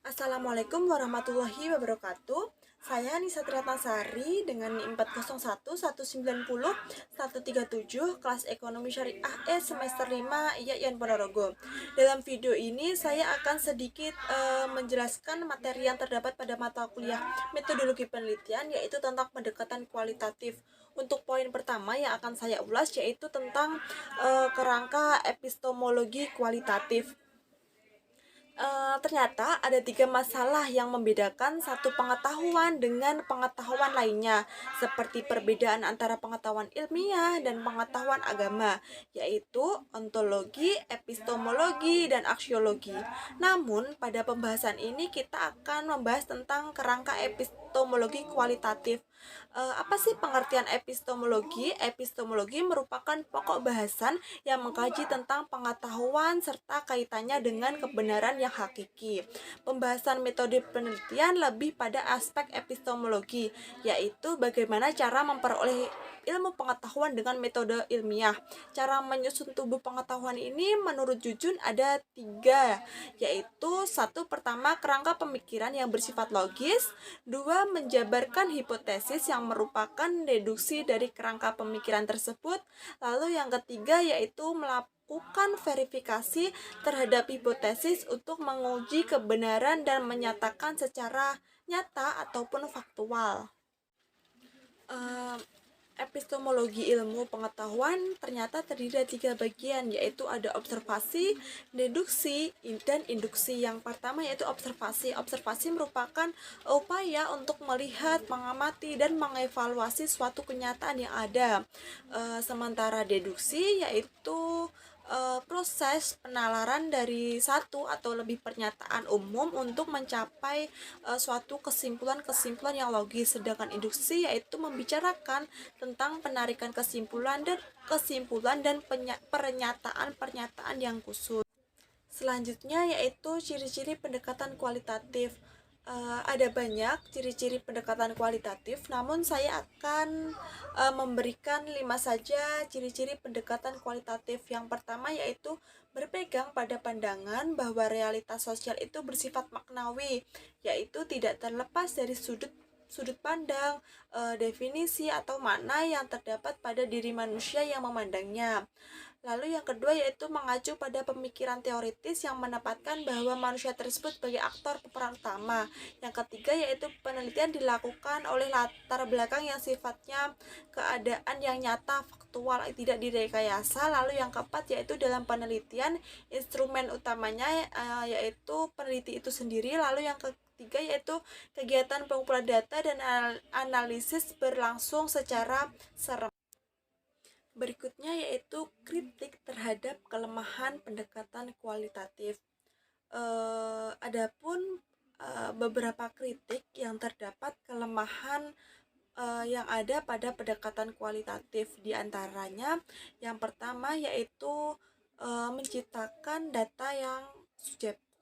Assalamualaikum warahmatullahi wabarakatuh. Saya Nisa Triatnarsari dengan NIM 401 190 137 kelas Ekonomi Syariah semester 5 IAIN Ponorogo. Dalam video ini saya akan sedikit menjelaskan materi yang terdapat pada mata kuliah metodologi penelitian, yaitu tentang pendekatan kualitatif. Untuk poin pertama yang akan saya ulas yaitu tentang kerangka epistemologi kualitatif. Ternyata ada tiga masalah yang membedakan satu pengetahuan dengan pengetahuan lainnya, seperti perbedaan antara pengetahuan ilmiah dan pengetahuan agama, yaitu ontologi, epistemologi, dan aksiologi. Namun, pada pembahasan ini kita akan membahas tentang kerangka epistemologi kualitatif. Apa sih pengertian epistemologi? Epistemologi merupakan pokok bahasan yang mengkaji tentang pengetahuan serta kaitannya dengan kebenaran yang hakiki. Pembahasan metode penelitian lebih pada aspek epistemologi, yaitu bagaimana cara memperoleh ilmu pengetahuan dengan metode ilmiah. Cara menyusun tubuh pengetahuan ini menurut Jujun ada tiga, yaitu satu, pertama, kerangka pemikiran yang bersifat logis. Dua, menjabarkan hipotesis yang merupakan deduksi dari kerangka pemikiran tersebut. Lalu yang ketiga yaitu melakukan verifikasi terhadap hipotesis untuk menguji kebenaran dan menyatakan secara nyata ataupun faktual. Epistemologi ilmu pengetahuan ternyata terdiri dari tiga bagian, yaitu ada observasi, deduksi, dan induksi. Yang pertama yaitu observasi. Observasi merupakan upaya untuk melihat, mengamati, dan mengevaluasi suatu kenyataan yang ada. Sementara deduksi yaitu proses penalaran dari satu atau lebih pernyataan umum untuk mencapai suatu kesimpulan-kesimpulan yang logis. Sedangkan induksi yaitu membicarakan tentang penarikan kesimpulan dan pernyataan-pernyataan yang khusus. Selanjutnya yaitu ciri-ciri pendekatan kualitatif. Ada banyak ciri-ciri pendekatan kualitatif, namun saya akan memberikan 5 saja ciri-ciri pendekatan kualitatif. Yang pertama yaitu berpegang pada pandangan bahwa realitas sosial itu bersifat maknawi, yaitu tidak terlepas dari sudut pandang, definisi atau makna yang terdapat pada diri manusia yang memandangnya. Lalu yang kedua yaitu mengacu pada pemikiran teoritis yang menempatkan bahwa manusia tersebut sebagai aktor pemeran utama. Yang ketiga yaitu penelitian dilakukan oleh latar belakang yang sifatnya keadaan yang nyata, faktual, tidak direkayasa. Lalu yang keempat yaitu dalam penelitian instrumen utamanya yaitu peneliti itu sendiri. Lalu yang ketiga yaitu kegiatan pengumpulan data dan analisis berlangsung secara serem. Berikutnya yaitu kritik terhadap kelemahan pendekatan kualitatif. Adapun beberapa kritik yang terdapat kelemahan yang ada pada pendekatan kualitatif, diantaranya yang pertama yaitu menciptakan data yang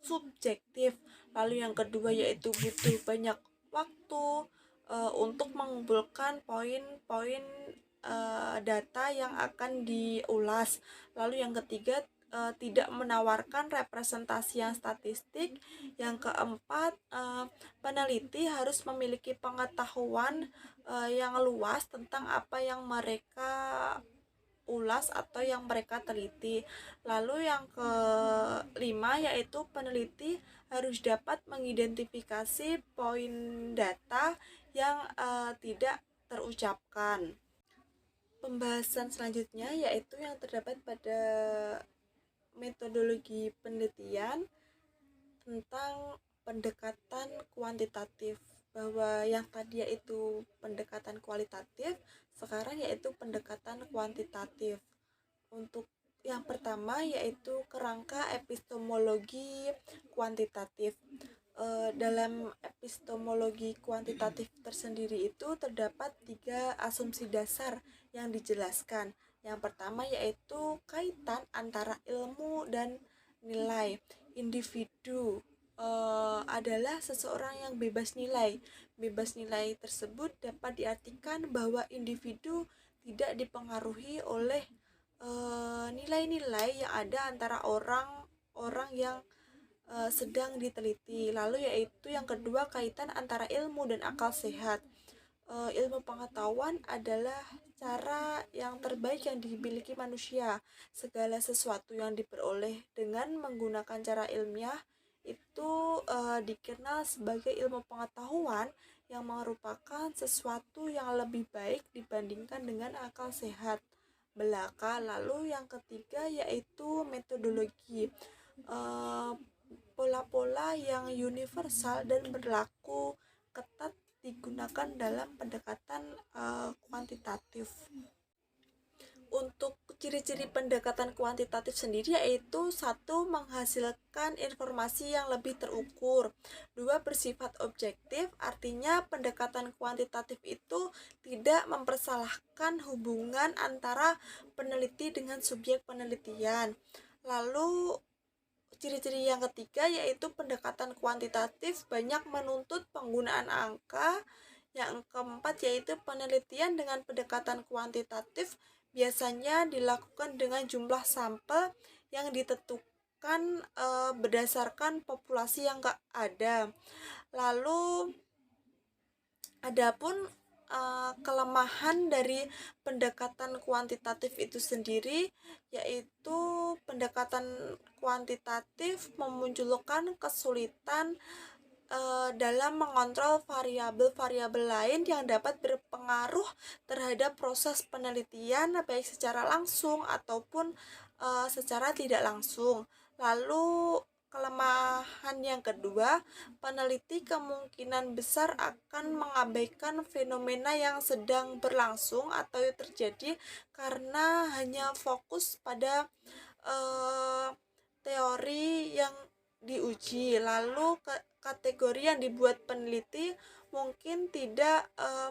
subjektif. Lalu yang kedua yaitu butuh banyak waktu untuk mengumpulkan poin-poin data yang akan diulas. Lalu yang ketiga tidak menawarkan representasi yang statistik. Yang keempat, peneliti harus memiliki pengetahuan yang luas tentang apa yang mereka ulas atau yang mereka teliti. Lalu yang kelima yaitu peneliti harus dapat mengidentifikasi poin data yang tidak terucapkan. Pembahasan selanjutnya yaitu yang terdapat pada metodologi penelitian tentang pendekatan kuantitatif, bahwa yang tadi yaitu pendekatan kualitatif, sekarang yaitu pendekatan kuantitatif. Untuk yang pertama yaitu kerangka epistemologi kuantitatif. Dalam epistemologi kuantitatif tersendiri itu terdapat tiga asumsi dasar yang dijelaskan. Yang pertama yaitu kaitan antara ilmu dan nilai. Individu adalah seseorang yang bebas nilai. Bebas nilai tersebut dapat diartikan bahwa individu tidak dipengaruhi oleh nilai-nilai yang ada antara orang yang sedang diteliti. Lalu yaitu yang kedua, kaitan antara ilmu dan akal sehat. Ilmu pengetahuan adalah cara yang terbaik yang dimiliki manusia. Segala sesuatu yang diperoleh dengan menggunakan cara ilmiah itu dikenal sebagai ilmu pengetahuan, yang merupakan sesuatu yang lebih baik dibandingkan dengan akal sehat belaka. Lalu yang ketiga yaitu metodologi. Eh, Pola-pola yang universal dan berlaku ketat digunakan dalam pendekatan kuantitatif. Untuk ciri-ciri pendekatan kuantitatif sendiri yaitu satu, menghasilkan informasi yang lebih terukur. Dua, bersifat objektif, artinya pendekatan kuantitatif itu tidak mempersalahkan hubungan antara peneliti dengan subjek penelitian. Lalu ciri-ciri yang ketiga yaitu pendekatan kuantitatif banyak menuntut penggunaan angka. Yang keempat yaitu penelitian dengan pendekatan kuantitatif biasanya dilakukan dengan jumlah sampel yang ditentukan berdasarkan populasi yang ada. Lalu adapun kelemahan dari pendekatan kuantitatif itu sendiri yaitu pendekatan kuantitatif memunculkan kesulitan dalam mengontrol variabel-variabel lain yang dapat berpengaruh terhadap proses penelitian baik secara langsung ataupun secara tidak langsung. Lalu kelemahan yang kedua, peneliti kemungkinan besar akan mengabaikan fenomena yang sedang berlangsung atau terjadi karena hanya fokus pada teori yang diuji. Lalu kategori yang dibuat peneliti mungkin tidak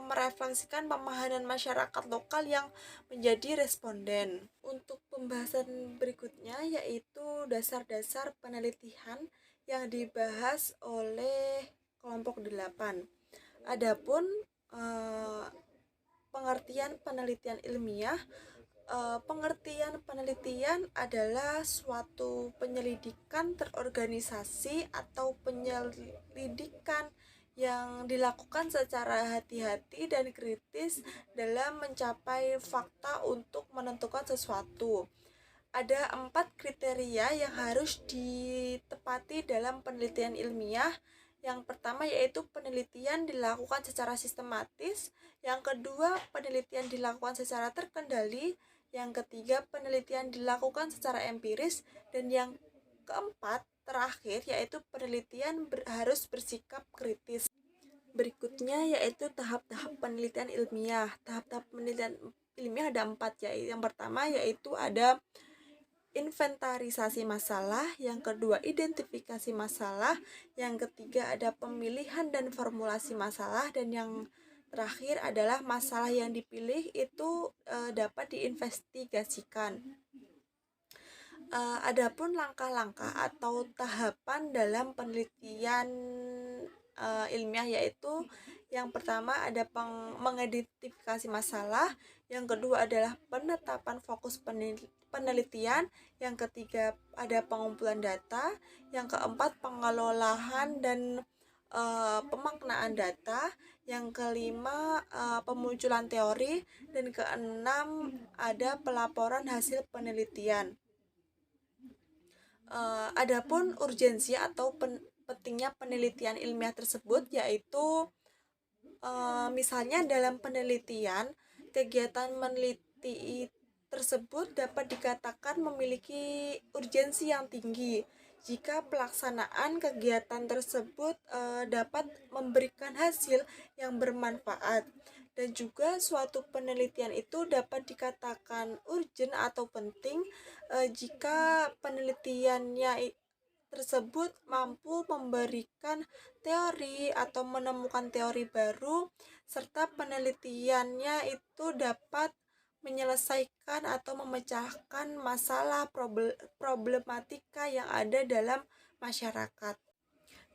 merefleksikan pemahaman masyarakat lokal yang menjadi responden. Untuk pembahasan berikutnya yaitu dasar-dasar penelitian yang dibahas oleh kelompok 8. Adapun pengertian penelitian ilmiah. Pengertian penelitian adalah suatu penyelidikan terorganisasi atau penyelidikan yang dilakukan secara hati-hati dan kritis dalam mencapai fakta untuk menentukan sesuatu. Ada 4 kriteria yang harus ditepati dalam penelitian ilmiah. Yang pertama yaitu penelitian dilakukan secara sistematis. Yang kedua, penelitian dilakukan secara terkendali. Yang ketiga, penelitian dilakukan secara empiris. Dan yang keempat, terakhir, yaitu penelitian harus bersikap kritis. Berikutnya yaitu tahap-tahap penelitian ilmiah. Tahap-tahap penelitian ilmiah ada 4 ya. Yang pertama yaitu ada inventarisasi masalah, yang kedua identifikasi masalah, yang ketiga ada pemilihan dan formulasi masalah, dan yang terakhir adalah masalah yang dipilih itu dapat diinvestigasikan. Adapun langkah-langkah atau tahapan dalam penelitian ilmiah yaitu yang pertama ada mengidentifikasi masalah, yang kedua adalah penetapan fokus penelitian, yang ketiga ada pengumpulan data, yang keempat pengelolaan dan pemaknaan data, yang kelima pemunculan teori, dan keenam ada pelaporan hasil penelitian. Adapun urgensi atau pentingnya penelitian ilmiah tersebut yaitu misalnya dalam penelitian, kegiatan meneliti tersebut dapat dikatakan memiliki urgensi yang tinggi jika pelaksanaan kegiatan tersebut dapat memberikan hasil yang bermanfaat. Dan juga suatu penelitian itu dapat dikatakan urgent atau penting jika penelitiannya tersebut mampu memberikan teori atau menemukan teori baru, serta penelitiannya itu dapat menyelesaikan atau memecahkan masalah problematika yang ada dalam masyarakat.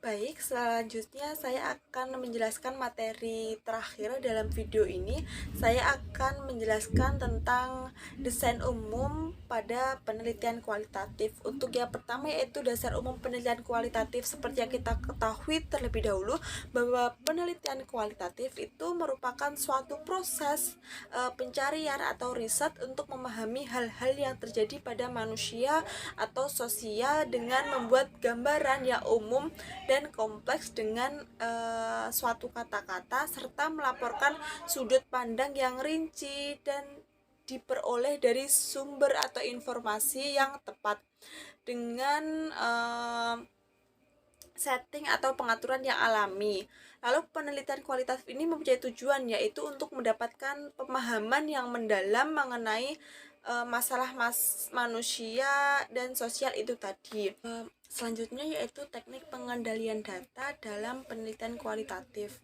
Baik, selanjutnya saya akan menjelaskan materi terakhir dalam video ini. Saya akan menjelaskan tentang desain umum pada penelitian kualitatif. Untuk yang pertama yaitu dasar umum penelitian kualitatif. Seperti yang kita ketahui terlebih dahulu bahwa penelitian kualitatif itu merupakan suatu proses pencarian atau riset untuk memahami hal-hal yang terjadi pada manusia atau sosial dengan membuat gambaran yang umum dan kompleks dengan suatu kata-kata serta melaporkan sudut pandang yang rinci dan diperoleh dari sumber atau informasi yang tepat dengan setting atau pengaturan yang alami. Lalu penelitian kualitatif ini mempunyai tujuan yaitu untuk mendapatkan pemahaman yang mendalam mengenai masalah manusia dan sosial itu tadi. Selanjutnya yaitu teknik pengendalian data dalam penelitian kualitatif.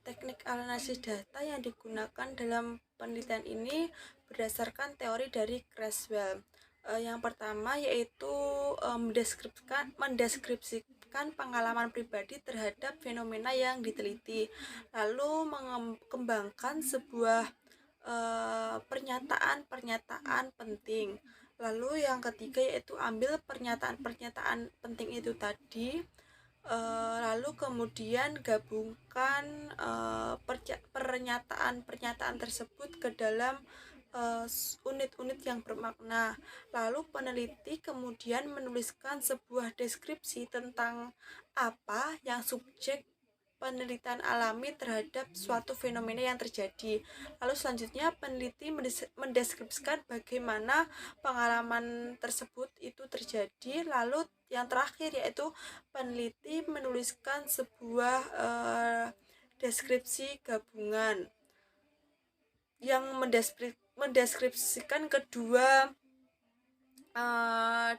Teknik analisis data yang digunakan dalam penelitian ini berdasarkan teori dari Creswell. Yang pertama yaitu mendeskripsikan pengalaman pribadi terhadap fenomena yang diteliti, lalu mengembangkan sebuah pernyataan-pernyataan penting. Lalu yang ketiga yaitu ambil pernyataan-pernyataan penting itu tadi, lalu kemudian gabungkan pernyataan-pernyataan tersebut ke dalam unit-unit yang bermakna. Lalu peneliti kemudian menuliskan sebuah deskripsi tentang apa yang subjek penelitian alami terhadap suatu fenomena yang terjadi. Lalu selanjutnya peneliti mendeskripsikan bagaimana pengalaman tersebut itu terjadi. Lalu yang terakhir yaitu peneliti menuliskan sebuah deskripsi gabungan yang mendeskripsikan kedua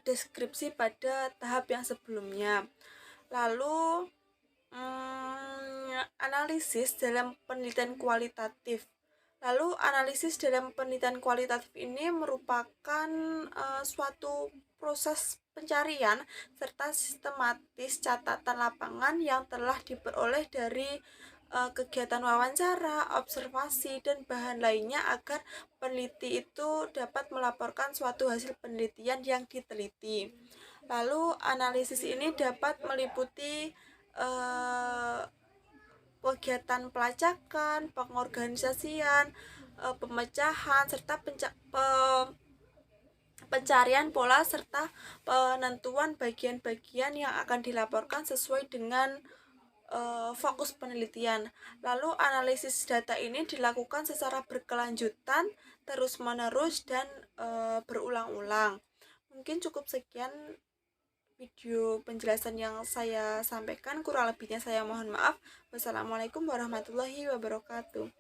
deskripsi pada tahap yang sebelumnya. Lalu analisis dalam penelitian kualitatif. Lalu analisis dalam penelitian kualitatif ini merupakan suatu proses pencarian serta sistematis catatan lapangan yang telah diperoleh dari kegiatan wawancara, observasi, dan bahan lainnya agar peneliti itu dapat melaporkan suatu hasil penelitian yang diteliti. Lalu analisis ini dapat meliputi kegiatan pelacakan, pengorganisasian, pemecahan, serta pencarian pola serta penentuan bagian-bagian yang akan dilaporkan sesuai dengan fokus penelitian. Lalu analisis data ini dilakukan secara berkelanjutan, terus-menerus, dan berulang-ulang. Mungkin cukup sekian video penjelasan yang saya sampaikan, kurang lebihnya saya mohon maaf. Wassalamualaikum warahmatullahi wabarakatuh.